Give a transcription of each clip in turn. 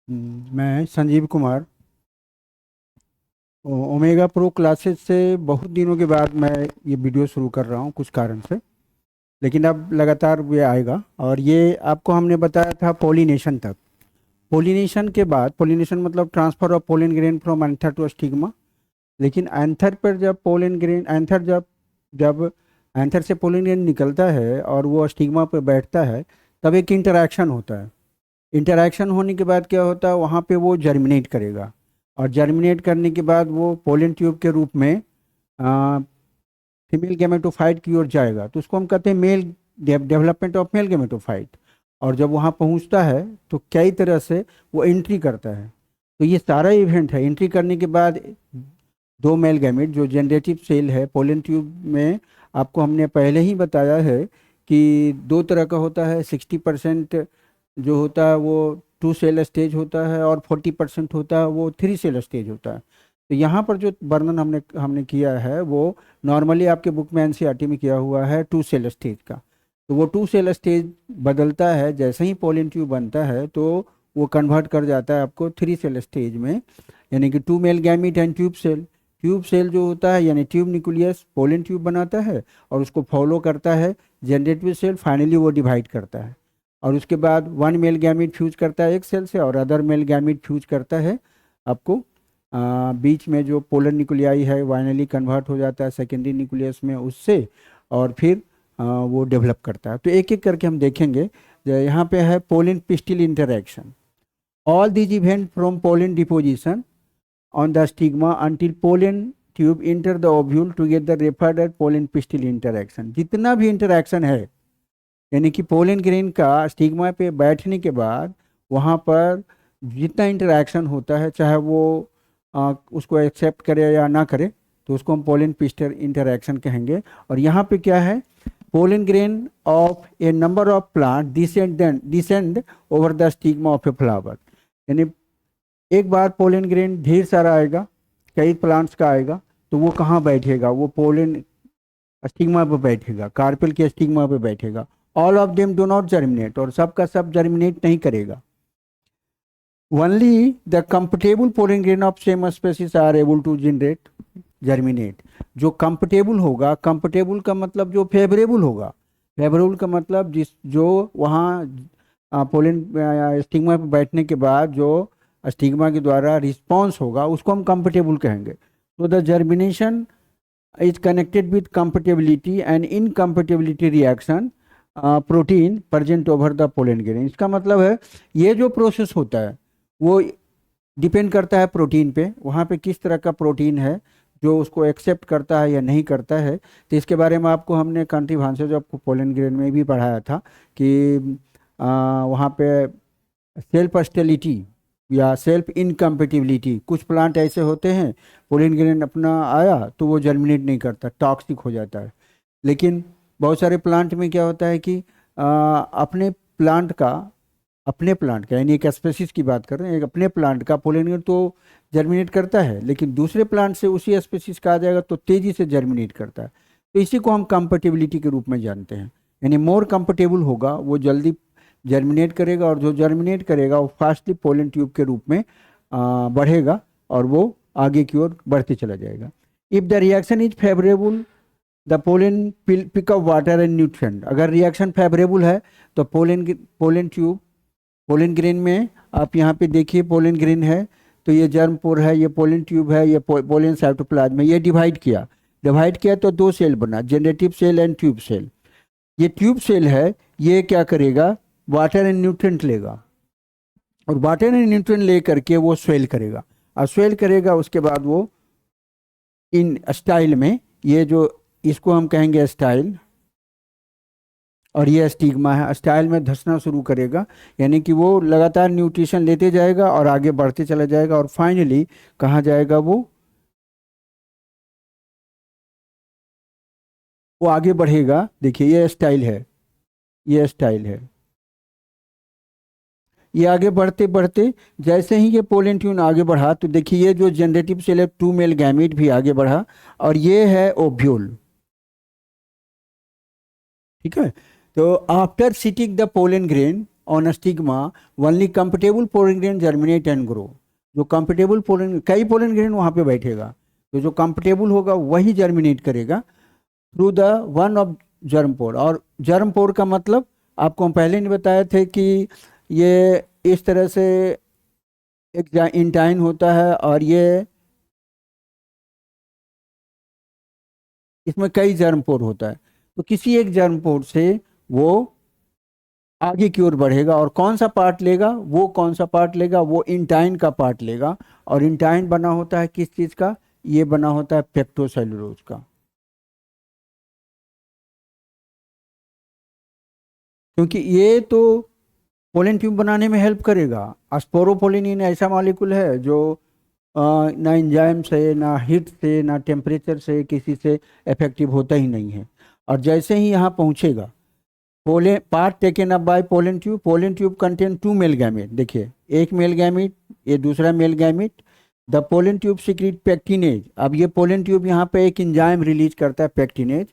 मैं Sanjeev Kumar omega pro classes से बहुत दिनों के बाद मैं ये वीडियो शुरू कर रहा हूँ कुछ कारण से। लेकिन अब लगातार ये आएगा और ये आपको हमने बताया था पोलिनेशन तक। पोलिनेशन के बाद, पोलिनेशन मतलब transfer of pollen grain from anther to stigma. लेकिन एंथर पर जब पोलन ग्रेन एंथर जब जब एंथर से पोलन ग्रेन निकलता है और वो स्टिग्मा पर बैठता है, तब एक इंटरेक्शन होता है। इंटरेक्शन होने के बाद क्या होता है, वहाँ पे वो जर्मिनेट करेगा और जर्मिनेट करने के बाद वो पोलन ट्यूब के रूप में फीमेल गैमेटोफाइट की ओर जाएगा। तो उसको हम कहते हैं male development of male gametophyte. और जब वहाँ पहुँचता है तो कई तरह से वो एंट्री करता है। तो ये सारा इवेंट है। एंट्री करने के बाद दो मेल गैमेट जो जनरेटिव सेल है पोलन ट्यूब में, आपको हमने पहले ही बताया है कि दो तरह का होता है। 60% जो होता है वो 2 सेल स्टेज होता है और 40% होता है वो 3 सेल स्टेज होता है। तो यहाँ पर जो वर्णन हमने हमने किया है वो नॉर्मली आपके बुक में एनसीईआरटी में किया हुआ है 2 सेल स्टेज का। तो वो 2 सेल स्टेज बदलता है जैसे ही पोलन ट्यूब बनता है, तो वो कन्वर्ट कर जाता है आपको 3 सेल स्टेज में, यानी कि 2 male gamete and tube cell. Tube cell जो होता है यानी ट्यूब न्यूक्लियस पोलन ट्यूब बनाता है और उसको फॉलो करता है जनरेटिव सेल। फाइनली वो डिवाइड करता है और उसके बाद 1 मेल गैमीट फ्यूज करता है एक सेल से और अदर मेल गैमीट फ्यूज करता है आपको बीच में जो पोलर न्यूक्लियाई है फाइनली कन्वर्ट हो जाता है सेकेंडरी न्यूक्लियस में उससे, और फिर वो डेवलप करता है। तो एक एक करके हम देखेंगे। यहाँ पे है pollen pistil interaction. All these event from pollen deposition on the stigma until pollen tube enter the ovule together referred as pollen pistil interaction। जितना भी इंटरेक्शन है यानी कि पोलन ग्रेन का स्टिग्मा पे बैठने के बाद वहाँ पर जितना इंटरेक्शन होता है, चाहे वो उसको एक्सेप्ट करे या ना करे, तो उसको हम पोलन पिस्टल इंटरेक्शन कहेंगे। और यहाँ पे क्या है, pollen grain of A number of plant descend over the stigma of a flower. यानी एक बार पोलन ग्रेन ढेर सारा आएगा, कई प्लांट्स का आएगा, तो वो कहाँ बैठेगा, वो पोलन स्टिग्मा पे बैठेगा, कार्पेल के स्टिग्मा पे बैठेगा। All of them do not germinate, और सब का सब जर्मिनेट नहीं करेगा। Only the comfortable pollen grain of same species are able to generate germinate. जो कंफर्टेबल होगा, कंफर्टेबल का मतलब जो फेवरेबल होगा, फेवरेबल का मतलब जिस जो वहाँ पोलन स्टिग्मा पे बैठने के बाद जो स्टिग्मा के द्वारा रिस्पॉन्स होगा उसको हम कंफर्टेबल कहेंगे। तो the germination is connected with comfortability and incomfortability reaction protein present over the pollen grain. इसका मतलब है ये जो प्रोसेस होता है वो डिपेंड करता है प्रोटीन पे, वहाँ पे किस तरह का प्रोटीन है जो उसको एक्सेप्ट करता है या नहीं करता है। तो इसके बारे में आपको हमने कंट्री भांसे जो आपको पोलन ग्रेन में भी पढ़ाया था कि वहाँ पे सेल्फ हॉस्टिलिटी या सेल्फ इनकम्पेटिबिलिटी, कुछ प्लांट ऐसे होते हैं पोलन ग्रेन अपना आया तो वो जर्मिनेट नहीं करता, टॉक्सिक हो जाता है। लेकिन बहुत सारे प्लांट में क्या होता है कि अपने प्लांट का यानी एक स्पेसीज की बात कर रहे हैं, एक अपने प्लांट का पोलन ग्रेन तो जर्मिनेट करता है, लेकिन दूसरे प्लांट से उसी स्पेसीज का आ जाएगा तो तेज़ी से जर्मिनेट करता है। तो इसी को हम कंपेटिबिलिटी के रूप में जानते हैं। यानी मोर कंफर्टेबल होगा वो जल्दी जर्मिनेट करेगा, और जो जर्मिनेट करेगा वो फास्टली पोलन ट्यूब के रूप में बढ़ेगा और वो आगे की ओर बढ़ते चला जाएगा। If the reaction is favourable the pollen pickup water and nutrient. अगर रिएक्शन फेवरेबल है तो पोलन ट्यूब, पोलन ग्रेन में आप यहाँ पे देखिए पोलन ग्रेन है, तो ये जर्म पोर है, ये पोलन ट्यूब है, ये पोलन साइटोप्लाज्म है। ये डिवाइड किया तो 2 सेल बना, generative cell and tube cell. ये ट्यूब सेल है, ये क्या करेगा, वाटर एंड न्यूट्रिएंट लेगा और वाटर एंड न्यूट्रिएंट ले करके वो स्वेल करेगा, और स्वेल करेगा उसके बाद वो इन स्टाइल में, ये जो इसको हम कहेंगे स्टाइल, और ये स्टिग्मा है, स्टाइल में धंसना शुरू करेगा। यानी कि वो लगातार न्यूट्रिशन लेते जाएगा और आगे बढ़ते चला जाएगा और फाइनली कहाँ जाएगा, वो आगे बढ़ेगा। देखिए ये स्टाइल है, ये स्टाइल है, ये आगे बढ़ते बढ़ते जैसे ही ये पोलन ट्यूब आगे बढ़ा तो देखिए ये जो जनरेटिव सेल है 2 मेल गैमीट भी आगे बढ़ा, और ये है ओव्यूल। ठीक है। तो after sitting the pollen grain on stigma only comfortable pollen grain germinate and grow. जो कंफर्टेबल पोलन, कई पोलन ग्रेन वहाँ पे बैठेगा, तो जो कंफर्टेबल होगा वही जर्मिनेट करेगा through the one of germ pore. और जर्म पोर का मतलब आपको हम पहले नहीं बताए थे कि ये इस तरह से एक इंटाइन होता है और ये इसमें कई जर्म पोर होता है। तो किसी एक जर्म पोर से वो आगे की ओर बढ़ेगा और कौन सा पार्ट लेगा, वो कौन सा पार्ट लेगा, वो इंटाइन का पार्ट लेगा। और इंटाइन बना होता है किस चीज़ का, ये बना होता है पेप्टोसेलुलोज का। क्योंकि ये तो पोलन ट्यूब बनाने में हेल्प करेगा। स्पोरोपोलिन ऐसा मॉलिक्यूल है जो ना एंजाइम से, ना हीट से, ना टेम्परेचर से किसी से इफेक्टिव होता ही नहीं है। और जैसे ही यहाँ पहुँचेगा, pollen part taken up by pollen tube contain 2 male gamete. देखिए, एक मेल गैमेट, ये दूसरा male gamete. The pollen tube secret pectinase. अब ये पोलन ट्यूब यहाँ पे एक एंजाइम रिलीज करता है, पेक्टिनेज।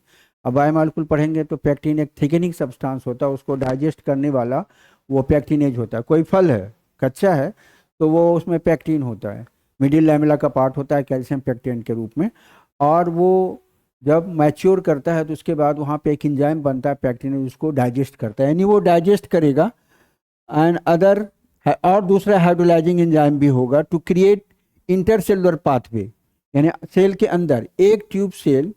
अब बायोमॉलिक्यूल पढ़ेंगे तो पेक्टिन एक थिकनिंग सब्सटेंस होता है, उसको डाइजेस्ट करने वाला वो पेक्टिनेज होता है। कोई फल है, कच्चा है, तो वो उसमें पेक्टिन होता है, मिडिल लैमेला का पार्ट होता है कैल्शियम पेक्टिन के रूप में। और वो जब मैच्योर करता है तो उसके बाद वहाँ पे एक एंजाइम बनता है पेक्टिनेज, उसको डाइजेस्ट करता है, यानी वो डाइजेस्ट करेगा। एंड अदर और दूसरा हाइड्रोलाइजिंग एंजाइम भी होगा टू क्रिएट इंटरसेलुलर पाथवे। यानी सेल के अंदर एक ट्यूब सेल,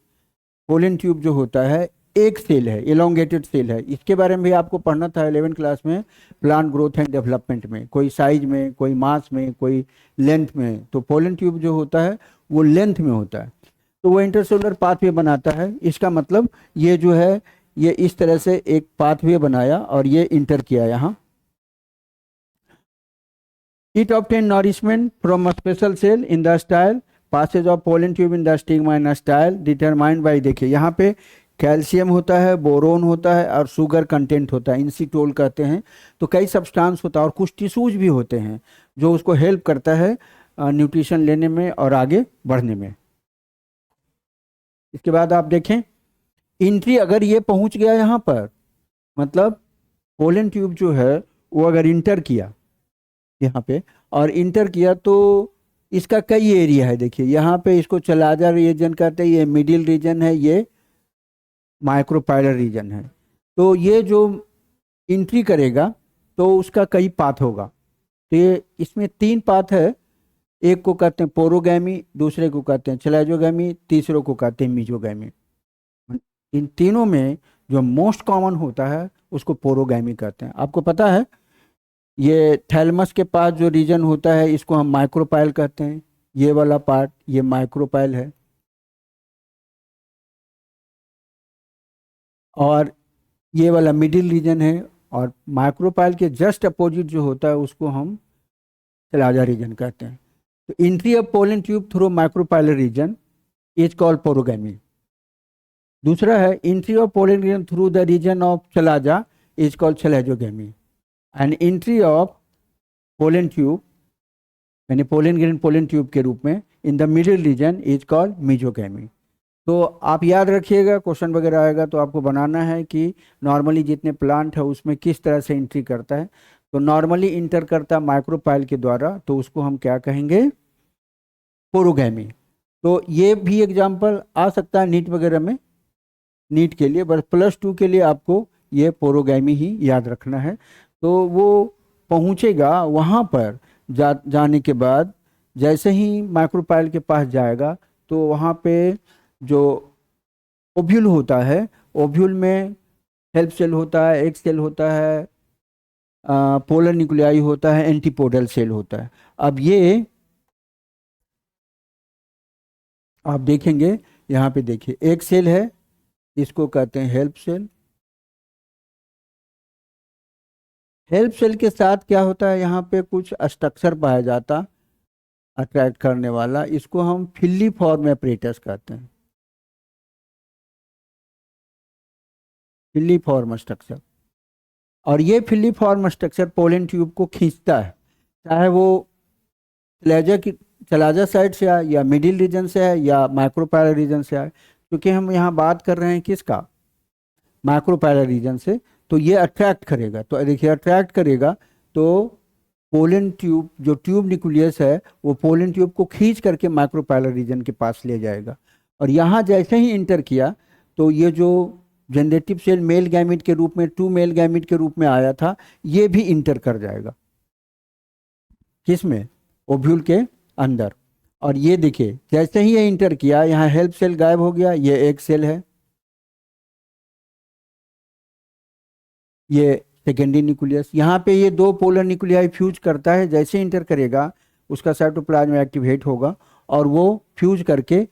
पोलन ट्यूब जो होता है एक सेल है, एलोंगेटेड सेल है। इसके बारे में भी आपको पढ़ना था 11वीं क्लास में, प्लांट ग्रोथ एंड डेवलपमेंट में, कोई साइज में, कोई मास में, कोई लेंथ में। तो पोलन ट्यूब जो होता है वो लेंथ में होता है, तो वो इंटरसेलुलर पाथवे बनाता है। इसका मतलब ये जो है, ये इस तरह से एक पाथवे बनाया और ये इंटर किया यहाँ। It obtain nourishment from a special cell in the style passage of pollen tube in the stigma in style determined by, देखिए यहाँ पे कैल्शियम होता है, बोरोन होता है और शुगर कंटेंट होता है, इनसीटोल कहते हैं। तो कई सब्सटेंस होता है और कुछ टिश्यूज भी होते हैं जो उसको हेल्प करता है न्यूट्रिशन लेने में और आगे बढ़ने में। इसके बाद आप देखें, एंट्री अगर ये पहुंच गया यहाँ पर, मतलब पोलन ट्यूब जो है वो अगर इंटर किया यहाँ पे और इंटर किया, तो इसका कई एरिया है। देखिए यहाँ पे इसको चलाजा रीजन कहते हैं, ये मिडिल रीजन है, ये माइक्रोपाइलर रीजन है। तो ये जो एंट्री करेगा तो उसका कई पाथ होगा। तो ये इसमें 3 पाथ है, एक को कहते हैं पोरोगैमी, दूसरे को कहते हैं चलाजोगैमी, तीसरे को कहते हैं मीजोगैमी। इन तीनों में जो मोस्ट कॉमन होता है उसको पोरोगैमी कहते हैं। आपको पता है ये थैलमस के पास जो रीजन होता है इसको हम माइक्रोपाइल कहते हैं। ये वाला पार्ट ये माइक्रोपाइल है, और ये वाला मिडिल रीजन है। और माइक्रोपाइल के जस्ट अपोजिट जो होता है उसको हम चलाजा रीजन कहते हैं। तो entry of pollen tube through micropylar region is called porogamy. दूसरा है entry of pollen region through the region of chalaza is called chalazogamy. And entry of pollen tube यानी पोलन ग्रेन पोलन ट्यूब के रूप में in the middle region is called mesogamy. तो आप याद रखिएगा, क्वेश्चन वगैरह आएगा तो आपको बनाना है कि नॉर्मली जितने प्लांट है उसमें किस तरह से एंट्री करता है। तो नॉर्मली इंटर करता माइक्रोपाइल के द्वारा, तो उसको हम क्या कहेंगे, पोरोगैमी। तो ये भी एग्जाम्पल आ सकता है नीट वगैरह में, नीट के लिए, बस +2 के लिए आपको ये पोरोगैमी ही याद रखना है। तो वो पहुँचेगा वहाँ पर जाने के बाद, जैसे ही माइक्रोपाइल के पास जाएगा तो वहाँ पे जो ओव्यूल होता है, ओव्यूल में हेल्प सेल होता है, एक सेल होता है, पोलर न्यूक्लियाई होता है, एंटीपोडल सेल होता है। अब ये आप देखेंगे यहाँ पे, देखिए एक सेल है, इसको कहते हैं हेल्प सेल। हेल्प सेल के साथ क्या होता है, यहाँ पे कुछ स्ट्रक्चर पाया जाता अट्रैक्ट करने वाला, इसको हम फिलीफॉर्म एपरेटस कहते हैं, फिलीफॉर्म स्ट्रक्चर। और ये फिलीफॉर्म स्ट्रक्चर पोलन ट्यूब को खींचता है, चाहे वो चलाजा साइड से आए या मिडिल रीजन से आए या माइक्रोपाइलर रीजन से आए। क्योंकि हम यहाँ बात कर रहे हैं किसका, माइक्रोपाइलर रीजन से, तो ये अट्रैक्ट करेगा, तो देखिए अट्रैक्ट करेगा तो पोलन ट्यूब, जो ट्यूब न्यूक्लियस है वो पोलन ट्यूब को खींच करके माइक्रोपाइलर रीजन के पास ले जाएगा। और यहाँ जैसे ही इंटर किया तो ये जो जनरेटिव सेल मेल गैमिट के रूप में, टू मेल गैमिट के रूप में आया था, ये भी इंटर कर जाएगा किसमें, ओव्यूल के अंदर। और ये देखिए जैसे ही ये इंटर किया, यहाँ हेल्प सेल गायब हो गया, ये एक सेल है, ये सेकेंडरी न्यूक्लियस। यहाँ पे ये दो पोलर न्यूक्लियाई फ्यूज करता है, जैसे इंटर करेगा उसका साइटोप्लाज्म एक्टिवेट होगा और वो फ्यूज करके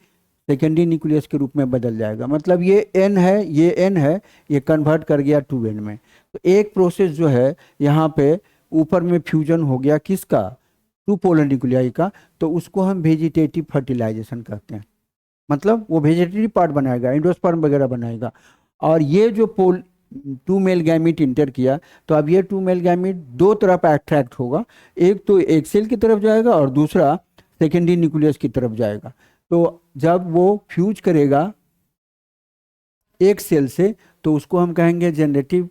सेकेंडरी न्यूक्लियस के रूप में बदल जाएगा। मतलब ये एन है, ये एन है, ये कन्वर्ट कर गया 2n में। तो एक प्रोसेस जो है यहाँ पे ऊपर में फ्यूजन हो गया किसका, टू पोलर न्यूक्लियाई का, तो उसको हम वेजिटेटिव फर्टिलाइजेशन कहते हैं। मतलब वो वेजिटेटिव पार्ट बनाएगा, एंडोस्पर्म वगैरह बनाएगा। और ये जो टू मेल गैमिट इंटर किया, तो अब ये टू मेल गैमिट दो तरफ अट्रैक्ट होगा, एक तो एक सेल की तरफ जाएगा और दूसरा सेकेंडरी न्यूक्लियस की तरफ जाएगा। तो जब वो फ्यूज करेगा एक सेल से तो उसको हम कहेंगे जनरेटिव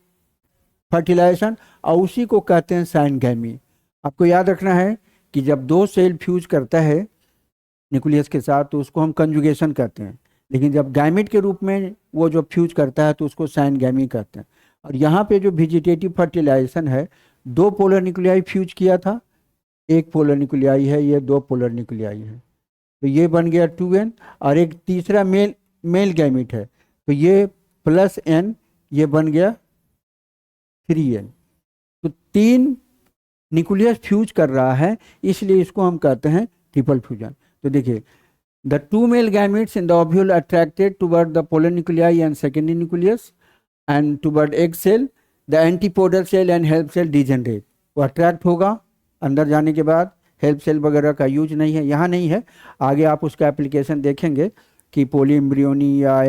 फर्टिलाइजेशन, और उसी को कहते हैं साइनगैमी। आपको याद रखना है कि जब दो सेल फ्यूज करता है न्यूक्लियस के साथ तो उसको हम कंजुगेशन कहते हैं, लेकिन जब गैमिट के रूप में वो जो फ्यूज करता है तो उसको साइनगैमी कहते हैं। और यहाँ पे जो वेजिटेटिव फर्टिलाइजेशन है, दो पोलर न्यूक्लियाई फ्यूज किया था, एक पोलर न्यूक्लियाई है, ये दो पोलर न्यूक्लियाई है, तो ये बन गया 2n। और एक तीसरा मेल गैमिट है, तो ये +n, ये बन गया 3n। तो 3 न्यूक्लियस फ्यूज कर रहा है, इसलिए इसको हम कहते हैं ट्रिपल फ्यूजन। तो देखिए the two male gametes in the ovule attracted toward the polar nuclei and secondary nucleus and toward egg cell, the antipodal cell and help cell degenerate। वो अट्रैक्ट होगा अंदर जाने के बाद, हेल्प सेल वगैरह का यूज नहीं है, यहाँ नहीं है, आगे आप उसका एप्लीकेशन देखेंगे कि पोली एम्ब्रियोनी या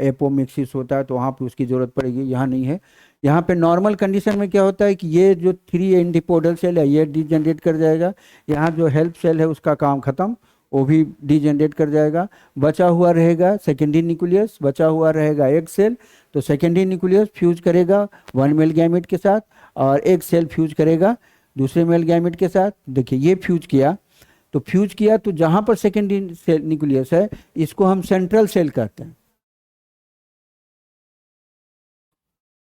एपोमिक्सिस होता है तो वहाँ पर उसकी ज़रूरत पड़ेगी, यहाँ नहीं है। यहाँ पे नॉर्मल कंडीशन में क्या होता है कि ये जो 3 एंटीपोडल सेल है ये डिजेनरेट कर जाएगा, यहाँ जो हेल्प सेल है उसका काम खत्म, वो भी डिजेनरेट कर जाएगा, बचा हुआ रहेगा सेकेंडरी न्यूक्लियस, बचा हुआ रहेगा एक सेल। तो सेकेंडरी न्यूक्लियस फ्यूज करेगा 1 मेल गैमेट के साथ और एक सेल फ्यूज करेगा दूसरे मेल गैमेट के साथ। देखिए ये फ्यूज किया, तो फ्यूज किया तो जहाँ पर सेकेंडरी सेल न्यूक्लियस है इसको हम सेंट्रल सेल कहते हैं,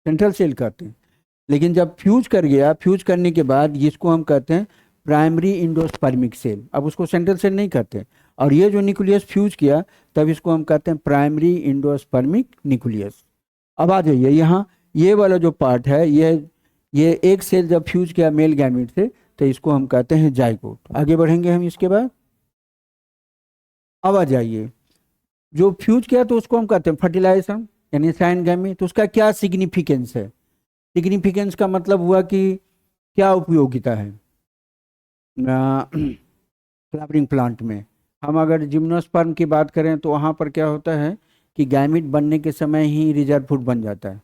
सेंट्रल सेल कहते हैं। लेकिन जब फ्यूज कर गया, फ्यूज करने के बाद इसको हम कहते हैं प्राइमरी इंडोस्पर्मिक सेल, अब उसको सेंट्रल सेल नहीं कहते। और ये जो न्यूक्लियस फ्यूज किया तब इसको हम कहते हैं प्राइमरी इंडोस्पर्मिक न्यूक्लियस। अब आ जाइए यहाँ, ये वाला जो पार्ट है, ये एक सेल जब फ्यूज किया मेल गैमेट से तो इसको हम कहते हैं जाइगोट। आगे बढ़ेंगे हम इसके बाद। अब आ जाइए, जो फ्यूज किया तो उसको हम कहते हैं फर्टिलाइजेशन यानी साइनगैमी। तो उसका क्या सिग्निफिकेंस है, सिग्निफिकेंस का मतलब हुआ कि क्या उपयोगिता है फ्लावरिंग प्लांट में। हम अगर जिम्नोस्पर्म की बात करें तो वहाँ पर क्या होता है कि गैमिट बनने के समय ही रिजर्व फूड बन जाता है।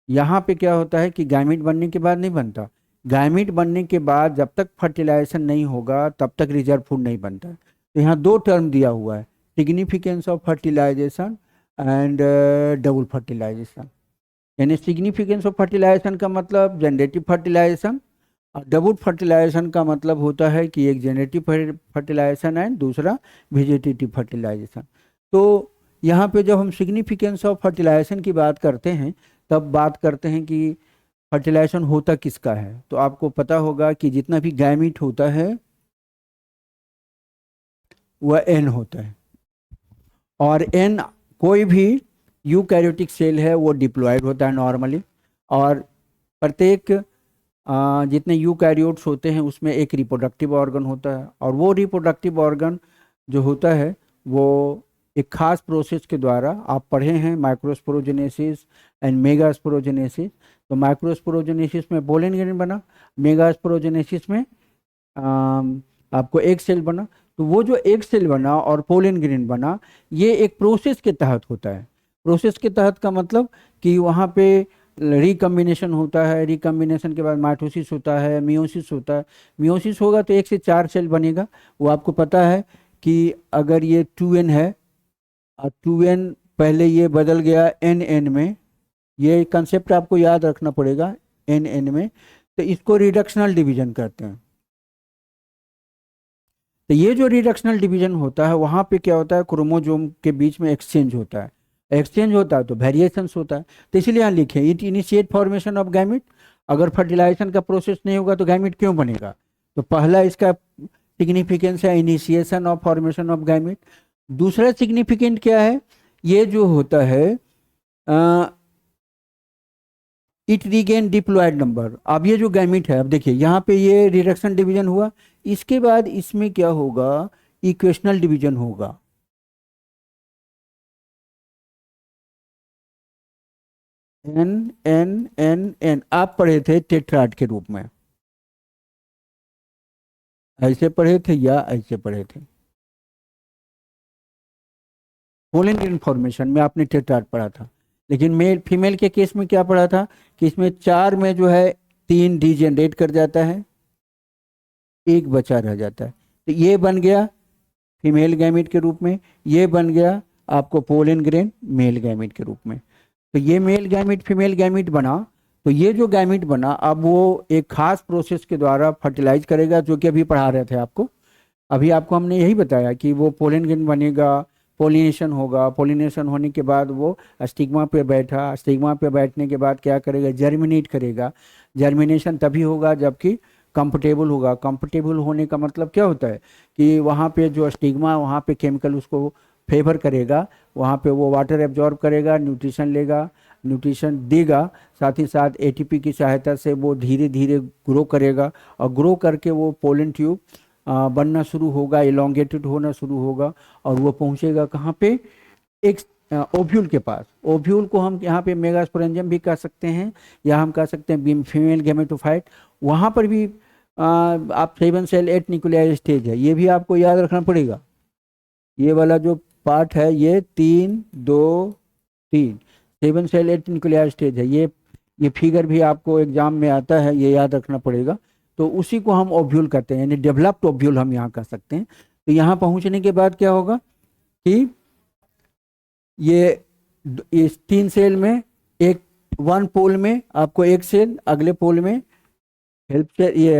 यहाँ पे क्या होता है कि गैमिट बनने के बाद नहीं बनता, गैमिट बनने के बाद जब तक फर्टिलाइजेशन नहीं होगा तब तक रिजर्व फूड नहीं बनता है। तो यहाँ दो टर्म दिया हुआ है, significance of fertilisation and double fertilisation. यानी सिग्निफिकेंस ऑफ फर्टिलाइजेशन का मतलब जनरेटिव फर्टिलाइजेशन, और डबल फर्टिलाइजेशन का मतलब होता है कि एक जेनेटिव फर्टिलाइजेशन है, दूसरा वेजिटेटिव फर्टिलाइजेशन। तो यहाँ पे जब हम सिग्निफिकेंस ऑफ फर्टिलाइजेशन की बात करते हैं तब बात करते हैं कि फर्टिलाइजेशन होता किसका है। तो आपको पता होगा कि जितना भी गैमीट होता है वह एन होता है, और एन कोई भी यूकैरियोटिक सेल है वो डिप्लॉयड होता है नॉर्मली। और प्रत्येक जितने यूकैरियोट्स होते हैं उसमें एक रिप्रोडक्टिव ऑर्गन होता है, और वो रिप्रोडक्टिव ऑर्गन जो होता है वो एक खास प्रोसेस के द्वारा, आप पढ़े हैं माइक्रोस्पोरोजेनेसिस एंड मेगास्पोरोजेनेसिस। तो माइक्रोस्पोरोजेनेसिस में पोलन ग्रेन बना, मेगास्पोरोजेनेसिस में आपको एक सेल बना। तो वो जो एक सेल बना और पोलन ग्रेन बना, ये एक प्रोसेस के तहत होता है। प्रोसेस के तहत का मतलब कि वहाँ पे रिकम्बिनेशन होता है, रिकम्बिनेशन के बाद माइटोसिस होता है, मियोसिस होता है। मियोसिस होगा तो 1 से 4 सेल बनेगा। वो आपको पता है कि अगर ये 2n है और 2n पहले ये बदल गया nn में, ये कंसेप्ट आपको याद रखना पड़ेगा एन एन में। तो इसको रिडक्शनल डिवीजन कहते हैं। तो ये जो रिडक्शनल डिवीजन होता है वहाँ पे क्या होता है, क्रोमोजोम के बीच में एक्सचेंज होता है। एक्सचेंज होता है तो वेरिएशंस होता है। तो इसलिए यहाँ लिखे it initiate formation of gamete. अगर फर्टिलाइजेशन का प्रोसेस नहीं होगा तो गैमिट क्यों बनेगा। तो पहला इसका सिग्निफिकेंस है initiation of formation of gamete. दूसरा सिग्निफिकेंट क्या है, ये जो होता है इट रीगेन डिप्लॉयड नंबर। अब ये जो गैमिट है, अब देखिए यहाँ पे ये रिडक्शन डिवीजन हुआ, इसके बाद इसमें क्या होगा, इक्वेशनल डिवीजन होगा। एन एन एन एन आप पढ़े थे टेट्राड के रूप में, ऐसे पढ़े थे या ऐसे पढ़े थे। पोलिन इन्फॉर्मेशन में आपने टेट्राड पढ़ा था, लेकिन मेल फीमेल के केस में क्या पढ़ा था कि इसमें 4 में जो है 3 डिजेनरेट कर जाता है, एक बचा रह जाता है। तो ये बन गया फीमेल गैमिट के रूप में, ये बन गया आपको पोलिन ग्रेन मेल गैमिट के रूप में। तो ये मेल गैमिट फीमेल गैमिट बना। तो ये जो गैमिट बना अब वो एक खास प्रोसेस के द्वारा फर्टिलाइज करेगा, जो कि अभी पढ़ा रहे थे आपको। अभी आपको हमने यही बताया कि वो पोलन ग्रेन बनेगा, पोलिनेशन होगा, पोलिनेशन होने के बाद वो स्टिग्मा पे बैठा, स्टिग्मा पे बैठने के बाद क्या करेगा, जर्मिनेट करेगा। जर्मिनेशन तभी होगा जबकि कंफर्टेबल होगा। कंफर्टेबल होने का मतलब क्या होता है कि वहाँ पे जो स्टिग्मा, वहाँ पे केमिकल उसको फेवर करेगा, वहाँ पे वो वाटर एब्जॉर्ब करेगा, न्यूट्रिशन लेगा, न्यूट्रिशन देगा, साथ ही साथ एटीपी की सहायता से वो धीरे धीरे ग्रो करेगा, और ग्रो करके वो पोलन ट्यूब बनना शुरू होगा, इलोंगेटेड होना शुरू होगा, और वो पहुँचेगा कहाँ पे, एक ओव्यूल के पास। ओव्यूल को हम यहाँ पे मेगास्पोरेंजियम भी कह सकते हैं, या हम कह सकते हैं फीमेल गेमेटोफाइट। वहाँ पर भी आप 7 सेल 8 न्यूक्लियर स्टेज है, ये भी आपको याद रखना पड़ेगा। ये वाला जो पार्ट है ये 3 2 3 7 सेल 8 न्यूक्लियर स्टेज है। ये फिगर भी आपको एग्जाम में आता है, ये याद रखना पड़ेगा। तो उसी को हम ओव्यूल कहते हैं, यानी डेवलप्ड ओव्यूल हम यहाँ कह सकते हैं। तो यहाँ पहुँचने के बाद क्या होगा कि ये इस 3 सेल में एक 1 पोल में आपको एक सेल, अगले पोल में हेल्प सेल, ये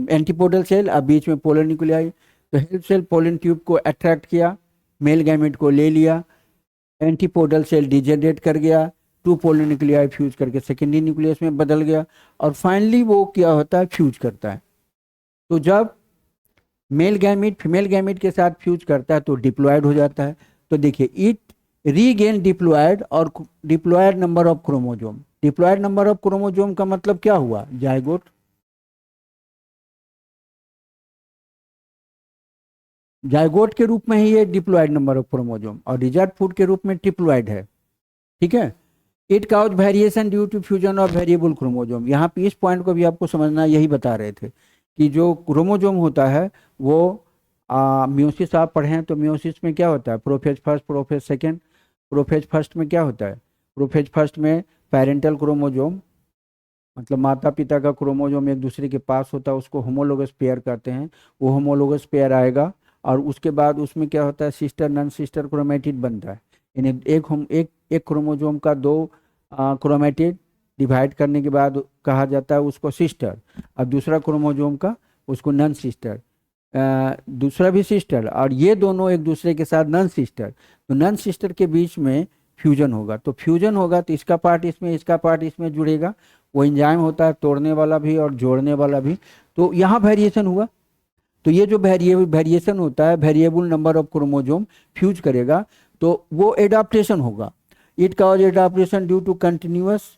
एंटीपोडल सेल, अब बीच में पोलर न्यूक्लियाई। तो हेल्प सेल पोलन ट्यूब को अट्रैक्ट किया, मेल गैमेट को ले लिया, एंटीपोडल सेल डिजेनरेट कर गया, 2 पोलर न्यूक्लियाई फ्यूज करके सेकेंडरी न्यूक्लियस में बदल गया, और फाइनली वो क्या होता है, फ्यूज करता है। तो जब मेल गैमेट फीमेल गैमेट के साथ फ्यूज करता है तो डिप्लॉयड हो जाता है। तो देखिए इट रीगेन डिप्लॉयड और diploid number of chromosome. Diploid number of chromosome का मतलब क्या हुआ, जायगोट। जायगोट के रूप में ही ये डिप्लॉयड नंबर ऑफ क्रोमोजोम, और रिजर्व फूड के रूप में ट्रिप्लॉयड है, ठीक है। It cause variation due to fusion of variable chromosome. यहाँ पे इस पॉइंट को भी आपको समझना, यही बता रहे थे कि जो क्रोमोजोम होता है वो म्योसिस आप पढ़े हैं तो म्योसिस में क्या होता है, prophase first prophase second. Prophase first में क्या होता है, प्रोफेज फर्स्ट में पेरेंटल क्रोमोजोम, मतलब माता पिता का क्रोमोजोम एक दूसरे के पास होता है, उसको होमोलोगस पेयर कहते हैं। वो होमोलोगस पेयर आएगा, और उसके बाद उसमें क्या होता है, सिस्टर नॉन सिस्टर क्रोमेटिड बनता है। यानी एक क्रोमोजोम का 2 क्रोमेटिड डिवाइड करने के बाद कहा जाता है उसको सिस्टर, और दूसरा क्रोमोजोम का उसको नॉन सिस्टर, दूसरा भी सिस्टर, और ये दोनों एक दूसरे के साथ नॉन सिस्टर। तो नॉन सिस्टर के बीच में फ्यूजन होगा, तो फ्यूजन होगा तो इसका पार्ट इसमें, इसका पार्ट इसमें जुड़ेगा। वो एंजाइम होता है तोड़ने वाला भी और जोड़ने वाला भी। तो यहाँ वेरिएशन हुआ। तो ये जो वेरिएशन होता है, variable number of chromosome fuse करेगा, तो वो एडाप्टेशन होगा। It cause adaptation due to continuous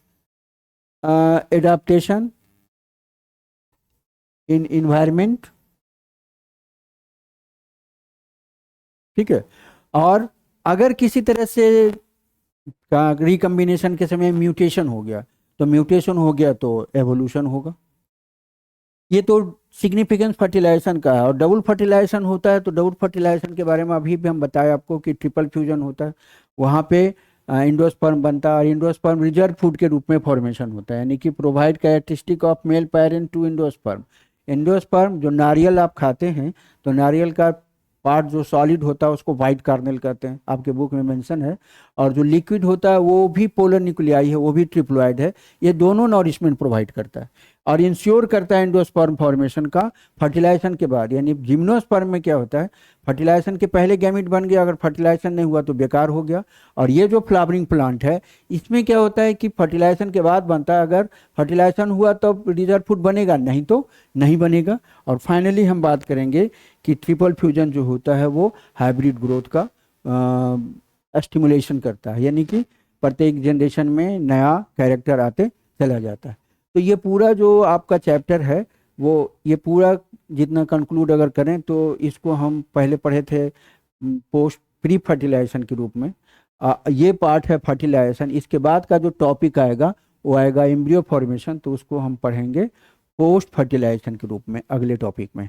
adaptation in environment, ठीक है। और अगर किसी तरह से रिकम्बिनेशन के समय म्यूटेशन हो गया, तो म्यूटेशन हो गया तो एवोल्यूशन होगा। ये तो सिग्निफिकेंस फर्टिलाइजेशन का है। और डबल फर्टिलाइजेशन होता है, तो डबल फर्टिलाइजेशन के बारे में अभी भी हम बताए आपको कि ट्रिपल फ्यूजन होता है। वहाँ पे इंडोस्पर्म बनता है, और इंडोस्पर्म रिजर्व फूड के रूप में फॉर्मेशन होता है, यानी कि provide characteristic of male parent to endosperm. Endosperm जो नारियल आप खाते हैं, तो नारियल का पार्ट जो सॉलिड होता है उसको वाइट कार्नेल कहते हैं, आपके बुक में मेंशन है। और जो लिक्विड होता है वो भी पोलर न्यूक्लियाई है, वो भी ट्रिप्लोइड है। ये दोनों नॉरिशमेंट प्रोवाइड करता है और इंश्योर करता है एंडोस्पर्म फॉर्मेशन का फर्टिलाइजेशन के बाद। यानी जिम्नोस्पर्म में क्या होता है, फर्टिलाइजेशन के पहले गैमीट बन गया, अगर फर्टिलाइजेशन नहीं हुआ तो बेकार हो गया। और ये जो फ्लावरिंग प्लांट है इसमें क्या होता है कि फर्टिलाइजेशन के बाद बनता है, अगर फर्टिलाइजेशन हुआ तो रिजर्व फूड बनेगा, नहीं तो नहीं बनेगा। और फाइनली हम बात करेंगे कि ट्रिपल फ्यूजन जो होता है वो हाइब्रिड ग्रोथ का स्टिमुलेशन करता है, यानी कि प्रत्येक जनरेशन में नया कैरेक्टर आते चला जाता है। तो ये पूरा जो आपका चैप्टर है वो ये पूरा जितना कंक्लूड अगर करें तो इसको हम पहले पढ़े थे पोस्ट प्री फर्टिलाइजेशन के रूप में। ये पार्ट है फर्टिलाइजेशन। इसके बाद का जो टॉपिक आएगा वो आएगा एम्ब्रियो फॉर्मेशन, तो उसको हम पढ़ेंगे पोस्ट फर्टिलाइजेशन के रूप में अगले टॉपिक में।